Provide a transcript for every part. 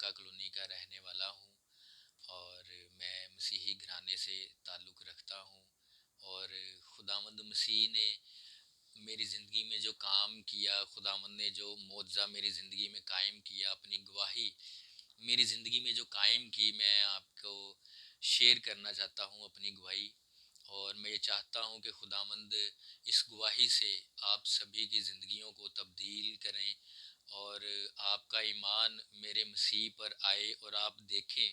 مکہ colony کا رہنے والا ہوں، اور میں مسیحی گھرانے سے تعلق رکھتا ہوں، اور خداوند مسیح نے میری زندگی میں جو کام کیا، خداوند نے جو معجزہ میری زندگی میں قائم کیا، اپنی گواہی میری زندگی میں جو قائم کی، میں آپ کو شیئر کرنا چاہتا ہوں اپنی گواہی۔ اور میں یہ چاہتا ہوں کہ خداوند اس گواہی سے آپ سبھی کی زندگیوں کو تبدیل کریں، اور آپ کا ایمان میرے مسیح پر آئے، اور آپ دیکھیں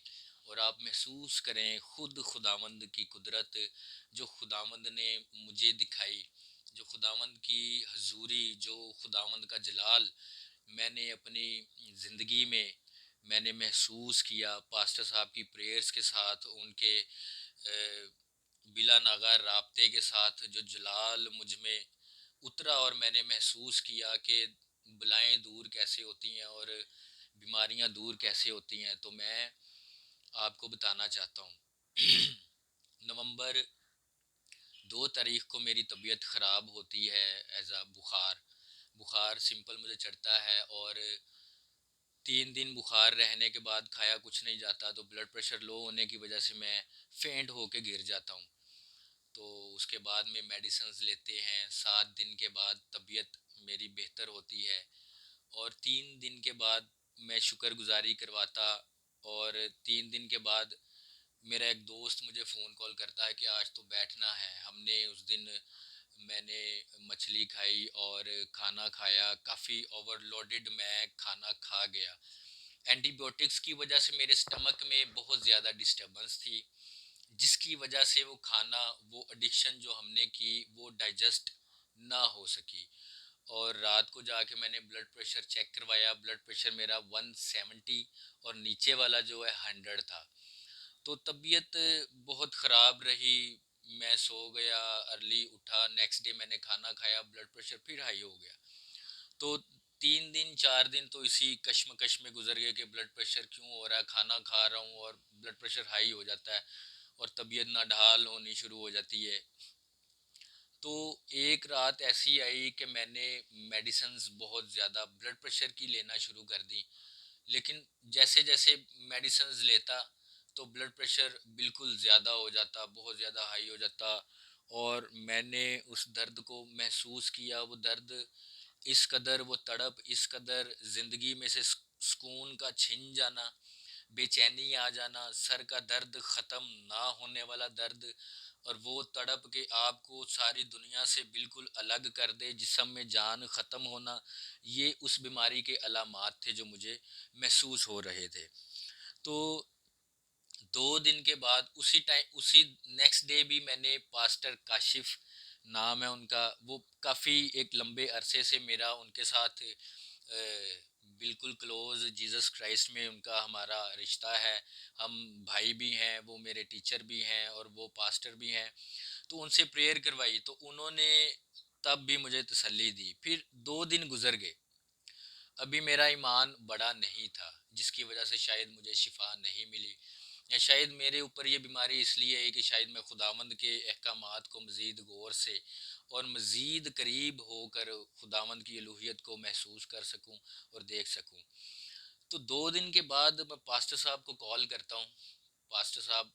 اور آپ محسوس کریں خود خداوند کی قدرت جو خداوند نے مجھے دکھائی، جو خداوند کی حضوری، جو خداوند کا جلال میں نے اپنی زندگی میں نے محسوس کیا۔ پاسٹر صاحب کی پریئرز کے ساتھ، ان کے بلا ناغہ رابطے کے ساتھ جو جلال مجھ میں اترا، اور میں نے محسوس کیا کہ بلائیں دور کیسے ہوتی ہیں اور بیماریاں دور کیسے ہوتی ہیں، تو میں آپ کو بتانا چاہتا ہوں۔ نومبر 2 تاریخ کو میری طبیعت خراب ہوتی ہے، ایزا بخار سمپل مجھے چڑھتا ہے، اور 3 دن بخار رہنے کے بعد کھایا کچھ نہیں جاتا، تو بلڈ پریشر لو ہونے کی وجہ سے میں فینٹ ہو کے گر جاتا ہوں۔ تو اس کے بعد میں میڈیسنز لیتے ہیں، 7 دن کے بعد طبیعت میری بہتر ہوتی ہے، اور 3 دن کے بعد میں شکر گزاری کرواتا، اور 3 دن کے بعد میرا ایک دوست مجھے فون کال کرتا ہے کہ آج تو بیٹھنا ہے۔ ہم نے اس دن میں نے مچھلی کھائی اور کھانا کھایا، کافی اوور لوڈڈ میں کھانا کھا گیا۔ اینٹی بائیوٹکس کی وجہ سے میرے سٹمک میں بہت زیادہ ڈسٹربنس تھی، جس کی وجہ سے وہ کھانا، وہ ایڈکشن جو ہم نے کی، وہ ڈائجسٹ نہ ہو سکی۔ اور رات کو جا کے میں نے بلڈ پریشر چیک کروایا، بلڈ پریشر میرا 170 اور نیچے والا جو ہے 100 تھا۔ تو طبیعت بہت خراب رہی، میں سو گیا، ارلی اٹھا، نیکسٹ ڈے میں نے کھانا کھایا، بلڈ پریشر پھر ہائی ہو گیا۔ تو 3 دن 4 دن تو اسی کشمکش میں گزر گئے کہ بلڈ پریشر کیوں ہو رہا ہے، کھانا کھا رہا ہوں اور بلڈ پریشر ہائی ہو جاتا ہے، اور طبیعت ناڈھال ہونی شروع ہو جاتی ہے۔ تو ایک رات ایسی آئی کہ میں نے میڈیسنز بہت زیادہ بلڈ پریشر کی لینا شروع کر دی، لیکن جیسے جیسے میڈیسنز لیتا تو بلڈ پریشر بالکل زیادہ ہو جاتا، بہت زیادہ ہائی ہو جاتا، اور میں نے اس درد کو محسوس کیا۔ وہ درد اس قدر، وہ تڑپ اس قدر، زندگی میں سے سکون کا چھن جانا، بے چینی آ جانا، سر کا درد، ختم نہ ہونے والا درد، اور وہ تڑپ کے آپ کو ساری دنیا سے بالکل الگ کر دے، جسم میں جان ختم ہونا، یہ اس بیماری کے علامات تھے جو مجھے محسوس ہو رہے تھے۔ تو 2 دن کے بعد اسی نیکسٹ ڈے بھی میں نے پاسٹر کاشف نام ہے ان کا، وہ کافی ایک لمبے عرصے سے میرا ان کے ساتھ بالکل کلوز جیزس کرائسٹ میں ان کا ہمارا رشتہ ہے، ہم بھائی بھی ہیں، وہ میرے ٹیچر بھی ہیں اور وہ پاسٹر بھی ہیں۔ تو ان سے پریئر کروائی، تو انہوں نے تب بھی مجھے تسلی دی۔ پھر 2 دن گزر گئے، ابھی میرا ایمان بڑا نہیں تھا، جس کی وجہ سے شاید مجھے شفا نہیں ملی، یا شاید میرے اوپر یہ بیماری اس لیے ہے کہ شاید میں خداوند کے احکامات کو مزید غور سے اور مزید قریب ہو کر خداوند کی الوہیت کو محسوس کر سکوں اور دیکھ سکوں۔ تو 2 دن کے بعد میں پاسٹر صاحب کو کال کرتا ہوں، پاسٹر صاحب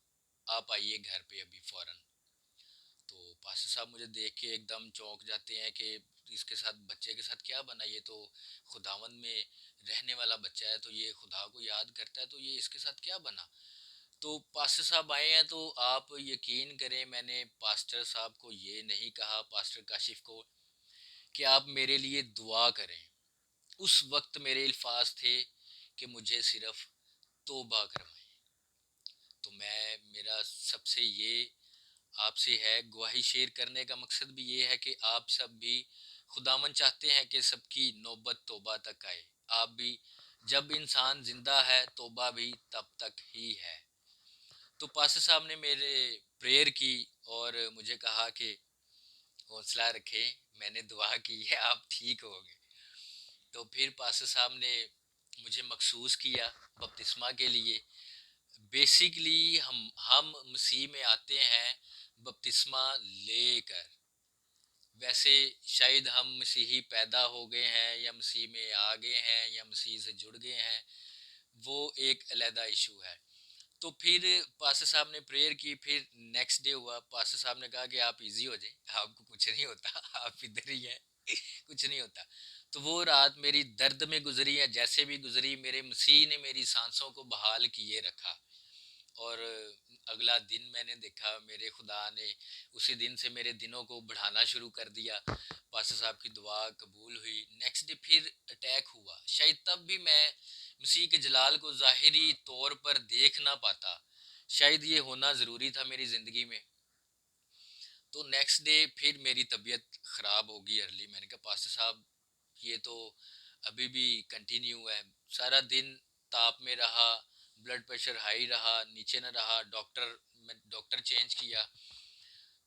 آپ آئیے گھر پہ ابھی فوراً۔ تو پاسٹر صاحب مجھے دیکھ کے ایک دم چونک جاتے ہیں کہ اس کے ساتھ، بچے کے ساتھ کیا بنا، یہ تو خداوند میں رہنے والا بچہ ہے، تو یہ خدا کو یاد کرتا ہے، تو یہ اس کے ساتھ کیا بنا۔ تو پاسٹر صاحب آئے ہیں، تو آپ یقین کریں میں نے پاسٹر صاحب کو یہ نہیں کہا، پاسٹر کاشف کو، کہ آپ میرے لیے دعا کریں۔ اس وقت میرے الفاظ تھے کہ مجھے صرف توبہ کروائیں۔ تو میرا سب سے یہ آپ سے ہے، گواہی شیئر کرنے کا مقصد بھی یہ ہے کہ آپ سب بھی، خداوند چاہتے ہیں کہ سب کی نوبت توبہ تک آئے۔ آپ بھی، جب انسان زندہ ہے توبہ بھی تب تک ہی ہے۔ تو پاسٹر صاحب نے میرے پریئر کی اور مجھے کہا کہ حوصلہ رکھیں، میں نے دعا کی ہے، آپ ٹھیک ہو گے۔ تو پھر پاسٹر صاحب نے مجھے مخصوص کیا بپتسمہ کے لیے۔ بیسیکلی ہم مسیح میں آتے ہیں بپتسمہ لے کر، ویسے شاید ہم مسیحی پیدا ہو گئے ہیں یا مسیح میں آ گئے ہیں یا مسیح سے جڑ گئے ہیں، وہ ایک علیحدہ ایشو ہے. تو پھر پاسٹر صاحب نے پریئر کی. پھر نیکسٹ ڈے ہوا, پاسٹر صاحب نے کہا کہ آپ ایزی ہو جائیں, آپ کو کچھ نہیں ہوتا, آپ ادھر ہی ہیں, کچھ نہیں ہوتا. تو وہ رات میری درد میں گزری ہے, جیسے بھی گزری, میرے مسیح نے میری سانسوں کو بحال کیے رکھا. اور اگلا دن میں نے دیکھا میرے خدا نے اسی دن سے میرے دنوں کو بڑھانا شروع کر دیا. پاسٹر صاحب کی دعا قبول ہوئی. نیکسٹ ڈے پھر اٹیک ہوا. شاید تب بھی میں مسیح کے جلال کو ظاہری طور پر دیکھ نہ پاتا. شاید یہ ہونا ضروری تھا میری زندگی میں. تو نیکسٹ ڈے پھر میری طبیعت خراب ہوگی ارلی. میں نے کہا پاسٹر صاحب یہ تو ابھی بھی کنٹینیو ہے. سارا دن تاپ میں رہا, بلڈ پریشر ہائی رہا, نیچے نہ رہا. ڈاکٹر چینج کیا.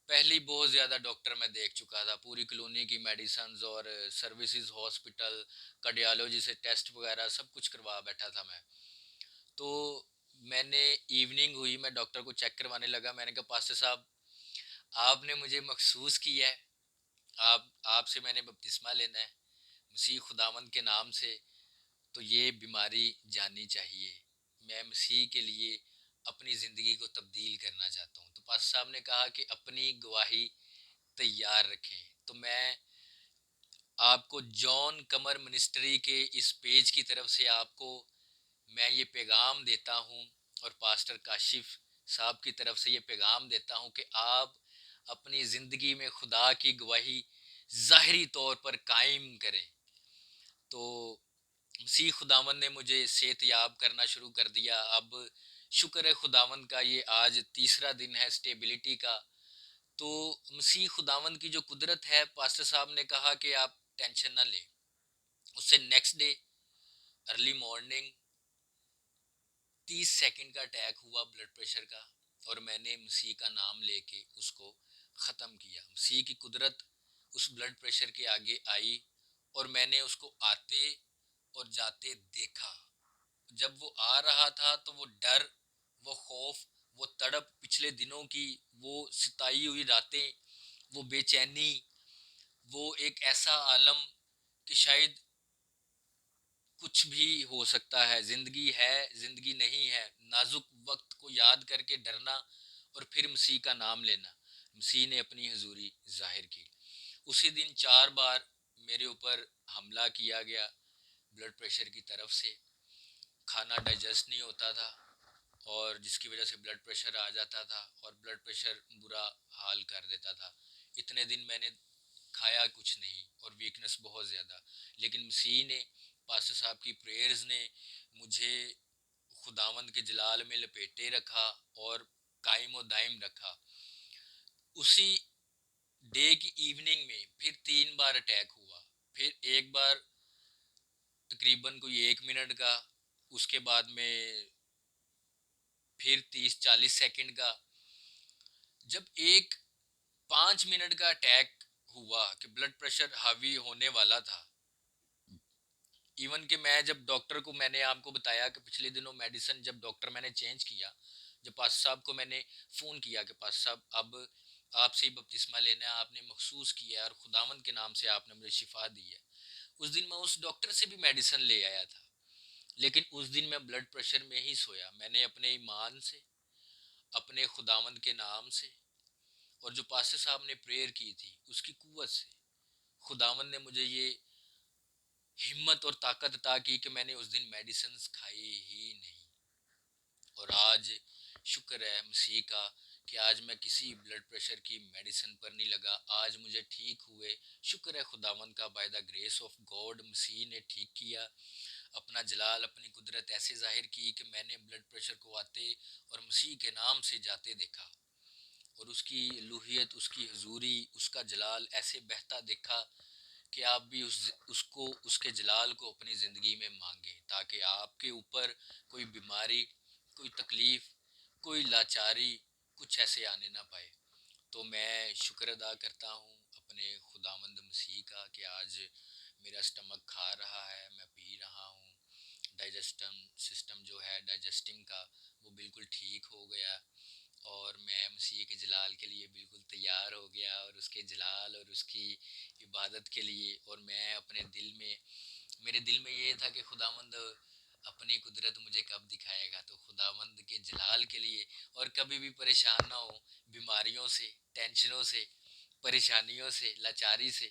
پہلی بہت زیادہ ڈاکٹر میں دیکھ چکا تھا, پوری کلونی کی میڈیسنز اور سروسز, ہاسپٹل, کارڈیالوجی سے ٹیسٹ وغیرہ سب کچھ کروا بیٹھا تھا میں. تو میں نے ایوننگ ہوئی, میں ڈاکٹر کو چیک کروانے لگا. میں نے کہا پاسٹر صاحب آپ نے مجھے مخصوص کیا ہے, آپ سے میں نے بپتسمہ لینا ہے مسیح خداوند کے نام سے, تو یہ بیماری جانی چاہیے. میں مسیح کے لیے اپنی زندگی کو تبدیل کرنا چاہتا ہوں. تو پاسٹر صاحب نے کہا کہ اپنی گواہی تیار رکھیں. تو میں آپ کو جان کمر منسٹری کے اس پیج کی طرف سے آپ کو میں یہ پیغام دیتا ہوں, اور پاسٹر کاشف صاحب کی طرف سے یہ پیغام دیتا ہوں کہ آپ اپنی زندگی میں خدا کی گواہی ظاہری طور پر قائم کریں. تو مسیح خداوند نے مجھے صحت یاب کرنا شروع کر دیا. اب شکر ہے خداوند کا, یہ آج تیسرا دن ہے اسٹیبلٹی کا. تو مسیح خداوند کی جو قدرت ہے, پاسٹر صاحب نے کہا کہ آپ ٹینشن نہ لیں. اس سے next day early morning 30 second کا اٹیک ہوا بلڈ پریشر کا, اور میں نے مسیح کا نام لے کے اس کو ختم کیا. مسیح کی قدرت اس بلڈ پریشر کے آگے آئی, اور میں نے اس کو آتے اور جاتے دیکھا. جب وہ آ رہا تھا تو وہ ڈر, وہ خوف, وہ تڑپ, پچھلے دنوں کی وہ ستائی ہوئی راتیں, وہ بے چینی, وہ ایک ایسا عالم کہ شاید کچھ بھی ہو سکتا ہے, زندگی ہے زندگی نہیں ہے, نازک وقت کو یاد کر کے ڈرنا, اور پھر مسیح کا نام لینا. مسیح نے اپنی حضوری ظاہر کی. اسی دن 4 بار میرے اوپر حملہ کیا گیا بلڈ پریشر کی طرف سے. کھانا ڈائجسٹ نہیں ہوتا تھا, اور جس کی وجہ سے بلڈ پریشر آ جاتا تھا, اور بلڈ پریشر برا حال کر دیتا تھا. اتنے دن میں نے کھایا کچھ نہیں, اور ویکنس بہت زیادہ. لیکن مسیح نے, پاسٹر صاحب کی پریئرز نے مجھے خداوند کے جلال میں لپیٹے رکھا اور قائم و دائم رکھا. اسی ڈے کی ایوننگ میں پھر 3 بار اٹیک ہوا. پھر ایک بار تقریباً کوئی 1 منٹ کا, اس کے بعد میں پھر 30-40 سیکنڈ کا. جب ایک 5 منٹ کا اٹیک ہوا کہ بلڈ پریشر حاوی ہونے والا تھا. ایون کہ میں جب ڈاکٹر کو, میں نے آپ کو بتایا کہ پچھلے دنوں میڈیسن جب ڈاکٹر میں نے چینج کیا, جب پاسٹر صاحب کو میں نے فون کیا کہ پاسٹر صاحب اب آپ سے ہی بپتسمہ لینا ہے, آپ نے مخصوص کیا ہے اور خداوند کے نام سے آپ نے مجھے شفا دی ہے. اس دن میں اس ڈاکٹر سے بھی میڈیسن لے آیا تھا, لیکن اس دن میں بلڈ پریشر میں ہی سویا. میں نے اپنے ایمان سے, اپنے خداوند کے نام سے, اور جو پاسٹر صاحب نے پریئر کی تھی اس کی قوت سے, خداوند نے مجھے یہ ہمت اور طاقت عطا کی کہ میں نے اس دن میڈیسنز کھائی ہی نہیں. اور آج شکر ہے مسیح کا کہ آج میں کسی بلڈ پریشر کی میڈیسن پر نہیں لگا. آج مجھے ٹھیک ہوئے, شکر ہے خداوند کا. By the grace of God مسیح نے ٹھیک کیا, اپنا جلال, اپنی قدرت ایسے ظاہر کی کہ میں نے بلڈ پریشر کو آتے اور مسیح کے نام سے جاتے دیکھا, اور اس کی الوہیت, اس کی حضوری, اس کا جلال ایسے بہتا دیکھا کہ آپ بھی اس کے جلال کو اپنی زندگی میں مانگیں, تاکہ آپ کے اوپر کوئی بیماری, کوئی تکلیف, کوئی لاچاری کچھ ایسے آنے نہ پائے. تو میں شکر ادا کرتا ہوں اپنے خداوند مسیح کا کہ آج میرا اسٹمک کھا رہا ہے, میں پی رہا ہوں, ڈائجسٹم سسٹم جو ہے ڈائجسٹنگ کا وہ بالکل ٹھیک ہو گیا, اور میں مسیح کے جلال کے لیے بالکل تیار ہو گیا, اور اس کے جلال اور اس کی عبادت کے لیے. اور میں اپنے دل میں, میرے دل میں یہ تھا کہ خداوند اپنی قدرت مجھے کب دکھائے گا، تو خداوند کے جلال کے لیے، اور کبھی بھی پریشان نہ ہو بیماریوں سے، ٹینشنوں سے، پریشانیوں سے، لاچاری سے،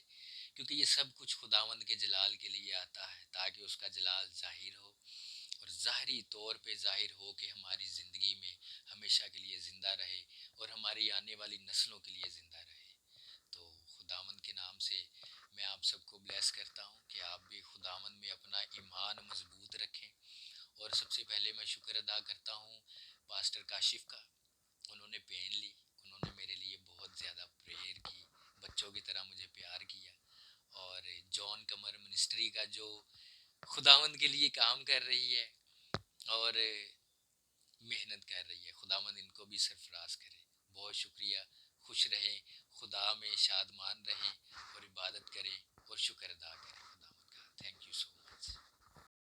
کیونکہ یہ سب کچھ خداوند کے جلال کے لیے آتا ہے، تاکہ اس کا جلال ظاہر ہو، اور ظاہری طور پہ ظاہر ہو کہ ہماری زندگی میں ہمیشہ کے لیے زندہ رہے، اور ہماری آنے والی نسلوں کے لیے زندہ رہے۔ تو خداوند کے نام سے میں آپ سب کو بلیس کرتا ہوں کہ آپ بھی خداوند میں اپنا ایمان مضبوط رکھیں۔ اور سب سے پہلے میں شکر ادا کرتا ہوں پاسٹر کاشف کا، انہوں نے پین لی، انہوں نے میرے لیے بہت زیادہ پریئر کی، بچوں کی طرح مجھے پیار کیا، اور جون کمر منسٹری کا جو خداوند کے لیے کام کر رہی ہے اور محنت کر رہی ہے، خداوند ان کو بھی سرفراز کرے۔ بہت شکریہ، خوش رہیں، خدا میں شادمان رہیں، اور عبادت کریں اور شکر ادا کریں۔